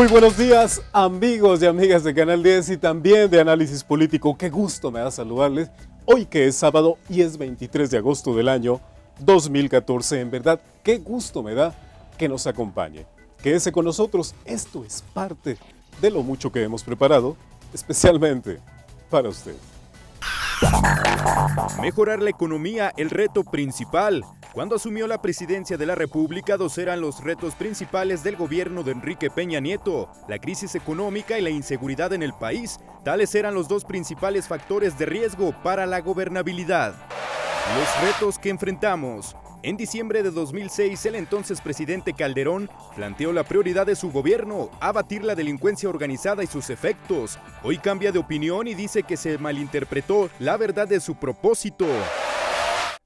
Muy buenos días, amigos y amigas de Canal 10 y también de Análisis Político. Qué gusto me da saludarles hoy que es sábado y es 23 de agosto del año 2014. En verdad, qué gusto me da que nos acompañe. Quédese con nosotros, esto es parte de lo mucho que hemos preparado, especialmente para usted. Mejorar la economía, el reto principal. Cuando asumió la presidencia de la República, dos eran los retos principales del gobierno de Enrique Peña Nieto: la crisis económica y la inseguridad en el país. Tales eran los dos principales factores de riesgo para la gobernabilidad. Los retos que enfrentamos. En diciembre de 2006, el entonces presidente Calderón planteó la prioridad de su gobierno: abatir la delincuencia organizada y sus efectos. Hoy cambia de opinión y dice que se malinterpretó la verdad de su propósito.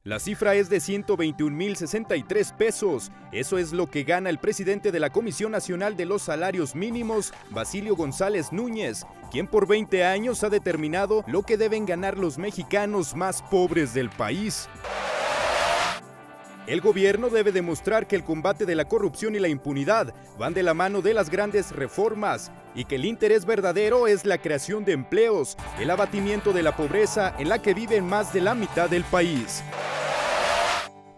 La cifra es de 121,063 pesos. Eso es lo que gana el presidente de la Comisión Nacional de los Salarios Mínimos, Basilio González Núñez, quien por 20 años ha determinado lo que deben ganar los mexicanos más pobres del país. El gobierno debe demostrar que el combate de la corrupción y la impunidad van de la mano de las grandes reformas y que el interés verdadero es la creación de empleos, el abatimiento de la pobreza en la que viven más de la mitad del país.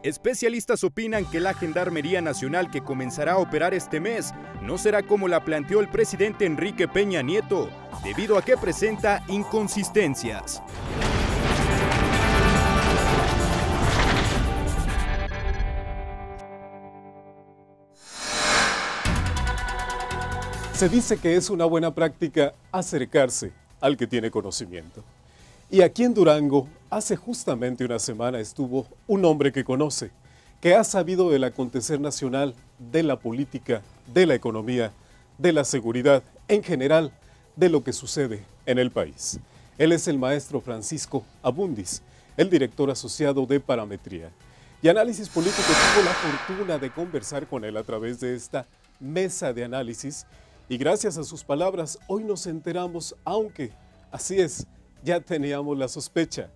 Especialistas opinan que la Gendarmería Nacional que comenzará a operar este mes no será como la planteó el presidente Enrique Peña Nieto, debido a que presenta inconsistencias. Se dice que es una buena práctica acercarse al que tiene conocimiento. Y aquí en Durango, hace justamente una semana estuvo un hombre que conoce, que ha sabido del acontecer nacional, de la política, de la economía, de la seguridad, en general, de lo que sucede en el país. Él es el maestro Francisco Abundis, el director asociado de Parametría. Y Análisis Político tuvo la fortuna de conversar con él a través de esta mesa de análisis. Y gracias a sus palabras, hoy nos enteramos, aunque así es, ya teníamos la sospecha.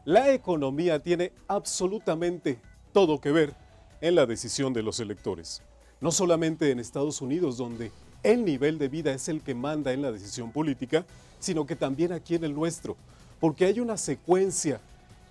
La economía tiene absolutamente todo que ver en la decisión de los electores. No solamente en Estados Unidos, donde el nivel de vida es el que manda en la decisión política, sino que también aquí en el nuestro, porque hay una secuencia,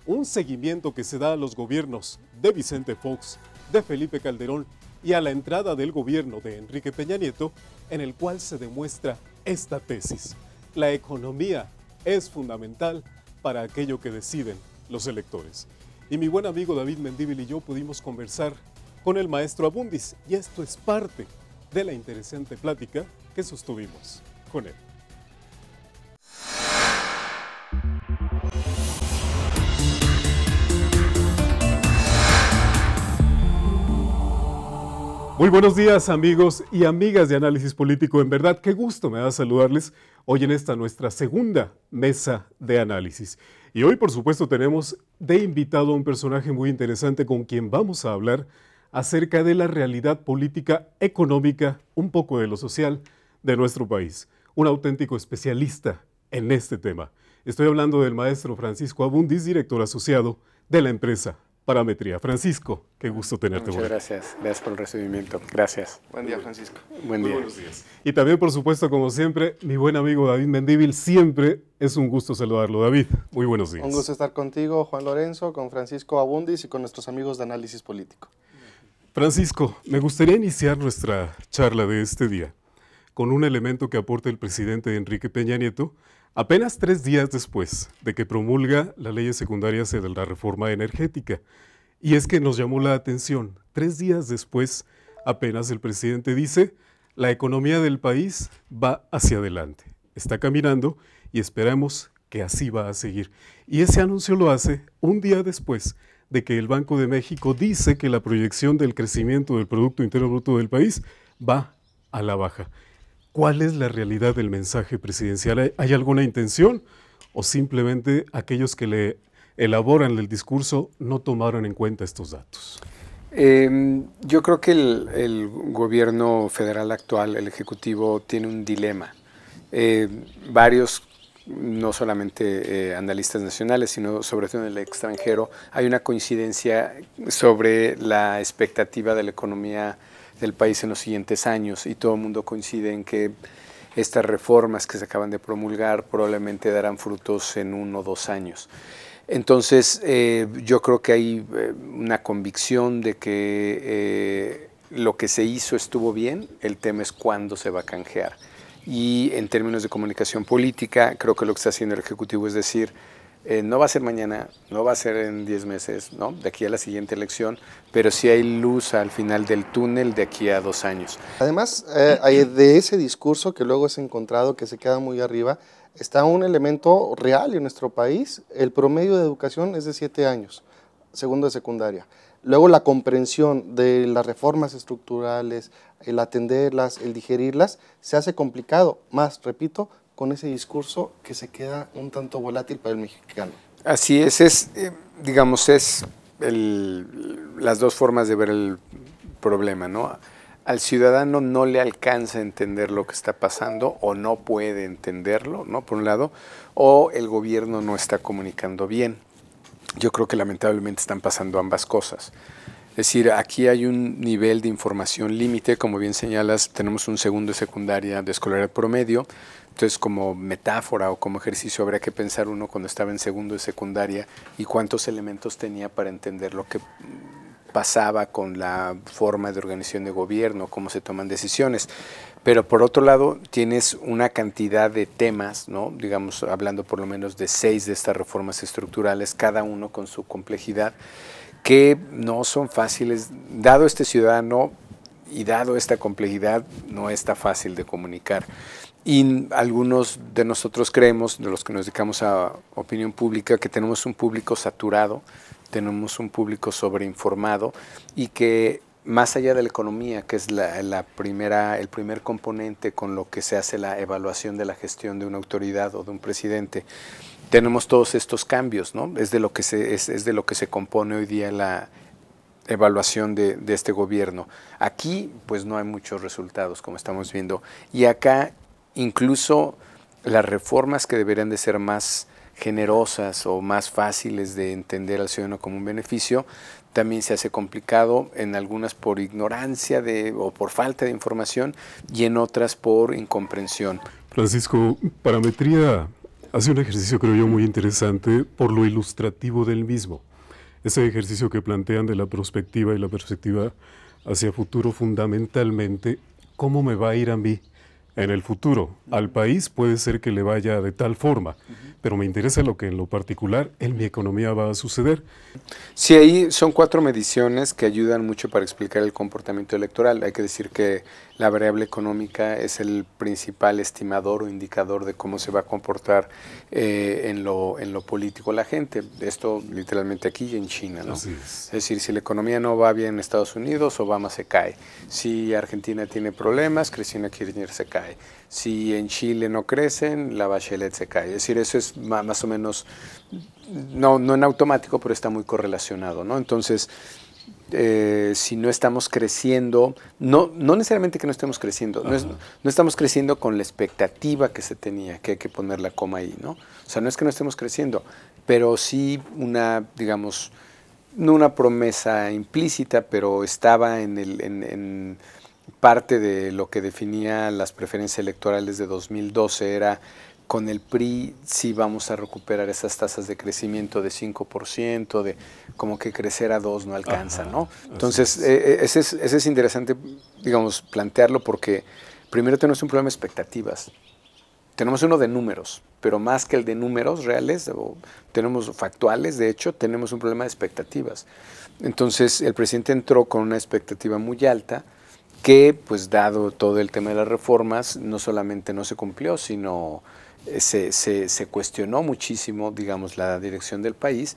un seguimiento que se da a los gobiernos de Vicente Fox, de Felipe Calderón y a la entrada del gobierno de Enrique Peña Nieto, en el cual se demuestra esta tesis. La economía es fundamental para aquello que deciden los electores. Y mi buen amigo David Mendívil y yo pudimos conversar con el maestro Abundis, y esto es parte de la interesante plática que sostuvimos con él. Muy buenos días, amigos y amigas de Análisis Político. En verdad, qué gusto me da saludarles hoy en esta nuestra segunda mesa de análisis. Y hoy, por supuesto, tenemos de invitado a un personaje muy interesante con quien vamos a hablar acerca de la realidad política, económica, un poco de lo social de nuestro país. Un auténtico especialista en este tema. Estoy hablando del maestro Francisco Abundis, director asociado de la empresa Parametría. Francisco, qué gusto tenerte. Muchas gracias, gracias por el recibimiento. Gracias. Buen día, Francisco. Buen día. Buenos días. Y también, por supuesto, como siempre, mi buen amigo David Mendívil. Siempre es un gusto saludarlo. David, muy buenos días. Un gusto estar contigo, Juan Lorenzo, con Francisco Abundis y con nuestros amigos de Análisis Político. Francisco, me gustaría iniciar nuestra charla de este día con un elemento que aporta el presidente Enrique Peña Nieto apenas 3 días después de que promulga las leyes secundarias de la reforma energética. Y es que nos llamó la atención, 3 días después apenas el presidente dice: la economía del país va hacia adelante, está caminando y esperamos que así va a seguir. Y ese anuncio lo hace un día después de que el Banco de México dice que la proyección del crecimiento del Producto Interno Bruto del país va a la baja. ¿Cuál es la realidad del mensaje presidencial? ¿Hay alguna intención o simplemente aquellos que le elaboran el discurso no tomaron en cuenta estos datos? Yo creo que el gobierno federal actual, el Ejecutivo, tiene un dilema. Varios, no solamente analistas nacionales, sino sobre todo en el extranjero, hay una coincidencia sobre la expectativa de la economía del país en los siguientes años, y todo el mundo coincide en que estas reformas que se acaban de promulgar probablemente darán frutos en 1 o 2 años. Entonces, yo creo que hay una convicción de que lo que se hizo estuvo bien, el tema es cuándo se va a canjear. Y en términos de comunicación política, creo que lo que está haciendo el Ejecutivo es decir, no va a ser mañana, no va a ser en 10 meses, ¿no?, de aquí a la siguiente elección, pero sí hay luz al final del túnel de aquí a 2 años. Además, de ese discurso que luego es encontrado, que se queda muy arriba, está un elemento real en nuestro país. El promedio de educación es de 7 años, segundo de secundaria. Luego la comprensión de las reformas estructurales, el atenderlas, el digerirlas, se hace complicado, más, repito, con ese discurso que se queda un tanto volátil para el mexicano. Así es digamos, las dos formas de ver el problema, ¿no? Al ciudadano no le alcanza a entender lo que está pasando o no puede entenderlo, ¿no?, por un lado, o el gobierno no está comunicando bien. Yo creo que lamentablemente están pasando ambas cosas. Es decir, aquí hay un nivel de información límite, como bien señalas, tenemos un segundo de secundaria de escolaridad promedio, entonces como metáfora o como ejercicio habría que pensar uno cuando estaba en segundo de secundaria y cuántos elementos tenía para entender lo que pasaba con la forma de organización de gobierno, cómo se toman decisiones. Pero por otro lado tienes una cantidad de temas, ¿no?, digamos, hablando por lo menos de 6 de estas reformas estructurales, cada uno con su complejidad, que no son fáciles, dado este ciudadano y dado esta complejidad, no está fácil de comunicar. Y algunos de nosotros creemos, de los que nos dedicamos a opinión pública, que tenemos un público saturado, tenemos un público sobreinformado y que más allá de la economía, que es el primer componente con lo que se hace la evaluación de la gestión de una autoridad o de un presidente, tenemos todos estos cambios, ¿no? Es de lo que se compone hoy día la evaluación de este gobierno. Aquí pues no hay muchos resultados, como estamos viendo, y acá incluso las reformas que deberían de ser más generosas o más fáciles de entender al ciudadano como un beneficio, también se hace complicado, en algunas por ignorancia o por falta de información y en otras por incomprensión. Francisco, Parametría hace un ejercicio, creo yo, muy interesante por lo ilustrativo del mismo. Ese ejercicio que plantean de la prospectiva y la perspectiva hacia futuro, fundamentalmente, ¿cómo me va a ir a mí en el futuro? Al país puede ser que le vaya de tal forma, pero me interesa lo que en lo particular en mi economía va a suceder. Sí, ahí son 4 mediciones que ayudan mucho para explicar el comportamiento electoral. Hay que decir que la variable económica es el principal estimador o indicador de cómo se va a comportar en lo político la gente. Esto literalmente aquí y en China, ¿no? Es decir, si la economía no va bien en Estados Unidos, Obama se cae. Si Argentina tiene problemas, Cristina Kirchner se cae. Si en Chile no crecen, la Bachelet se cae. Es decir, eso es más o menos, no en automático, pero está muy correlacionado, ¿no? Entonces, si no estamos creciendo, no necesariamente que no estemos creciendo, no estamos creciendo con la expectativa que se tenía, que hay que poner la coma ahí, ¿no? O sea, no es que no estemos creciendo, pero sí una, digamos, no una promesa implícita, pero estaba en parte de lo que definía las preferencias electorales de 2012, era con el PRI sí vamos a recuperar esas tasas de crecimiento de 5%, de como que crecer a 2 no alcanza, ¿no? Entonces, ese es interesante, digamos, plantearlo porque primero tenemos un problema de expectativas. Tenemos uno de números, pero más que el de números reales, o tenemos factuales, de hecho, tenemos un problema de expectativas. Entonces, el presidente entró con una expectativa muy alta, que, pues dado todo el tema de las reformas, no solamente no se cumplió, sino se cuestionó muchísimo, digamos, la dirección del país.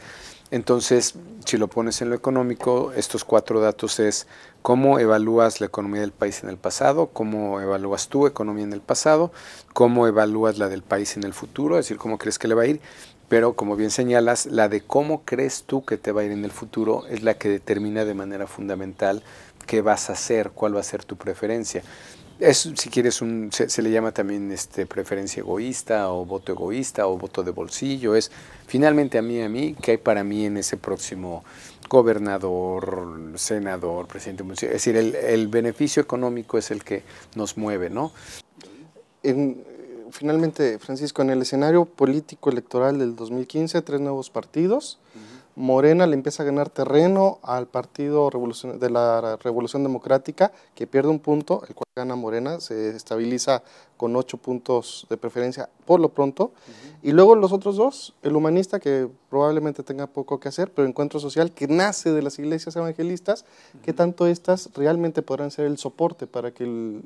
Entonces, si lo pones en lo económico, estos 4 datos es cómo evalúas la economía del país en el pasado, cómo evalúas tu economía en el pasado, cómo evalúas la del país en el futuro, es decir, cómo crees que le va a ir, pero como bien señalas, la de cómo crees tú que te va a ir en el futuro es la que determina de manera fundamental qué vas a hacer, cuál va a ser tu preferencia. Es, si quieres, se le llama también preferencia egoísta o voto de bolsillo. Es finalmente a mí, ¿qué hay para mí en ese próximo gobernador, senador, presidente municipal? Es decir, el beneficio económico es el que nos mueve, ¿no? Finalmente, Francisco, en el escenario político electoral del 2015, 3 nuevos partidos. Morena le empieza a ganar terreno al Partido de la Revolución Democrática, que pierde un punto, el cual gana Morena, se estabiliza con 8 puntos de preferencia por lo pronto. Y luego los otros dos, el Humanista, que probablemente tenga poco que hacer, pero Encuentro Social, que nace de las iglesias evangelistas, que tanto estas realmente podrán ser el soporte para que el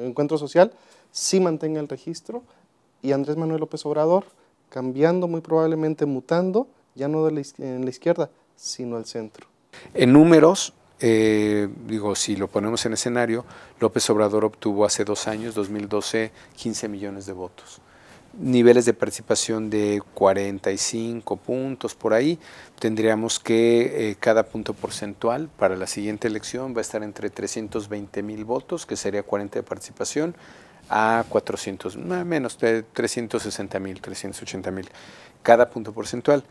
Encuentro Social sí mantenga el registro, y Andrés Manuel López Obrador, cambiando muy probablemente, mutando, ya no en la izquierda, sino al centro. En números, digo, si lo ponemos en escenario, López Obrador obtuvo hace 2 años, 2012, 15 millones de votos. Niveles de participación de 45 puntos por ahí. Tendríamos que cada punto porcentual para la siguiente elección va a estar entre 320,000 votos, que sería 40 de participación, a 400, menos de 360,000, 380,000, cada punto porcentual.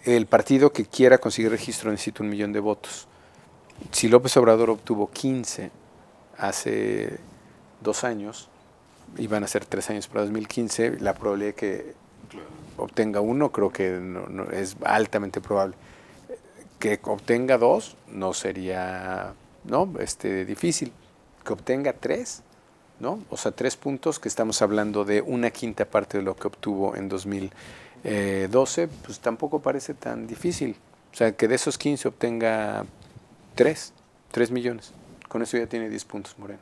El partido que quiera conseguir registro necesita 1 millón de votos. Si López Obrador obtuvo 15 hace 2 años, y van a ser 3 años para 2015, la probabilidad de que obtenga 1 creo que no, es altamente probable. Que obtenga 2 no sería difícil. Que obtenga 3, ¿no? O sea, 3 puntos, que estamos hablando de 1/5 parte de lo que obtuvo en 2012, pues tampoco parece tan difícil. O sea, que de esos 15 obtenga 3 millones. Con eso ya tiene 10 puntos Morena.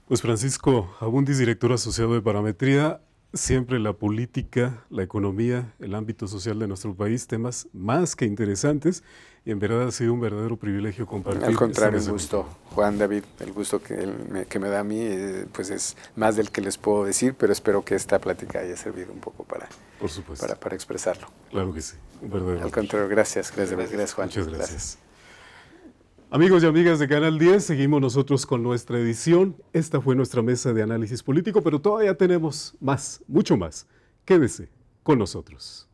Pues Francisco Abundis, director asociado de Parametría, siempre la política, la economía, el ámbito social de nuestro país, temas más que interesantes, y en verdad ha sido un verdadero privilegio compartir. Al contrario, un gusto, Juan David, el gusto que me da a mí, pues es más del que les puedo decir, pero espero que esta plática haya servido un poco para expresarlo. Claro que sí, un verdadero. Al contrario, gracias Juan. Muchas gracias. Amigos y amigas de Canal 10, seguimos nosotros con nuestra edición. Esta fue nuestra mesa de análisis político, pero todavía tenemos más, mucho más. Quédese con nosotros.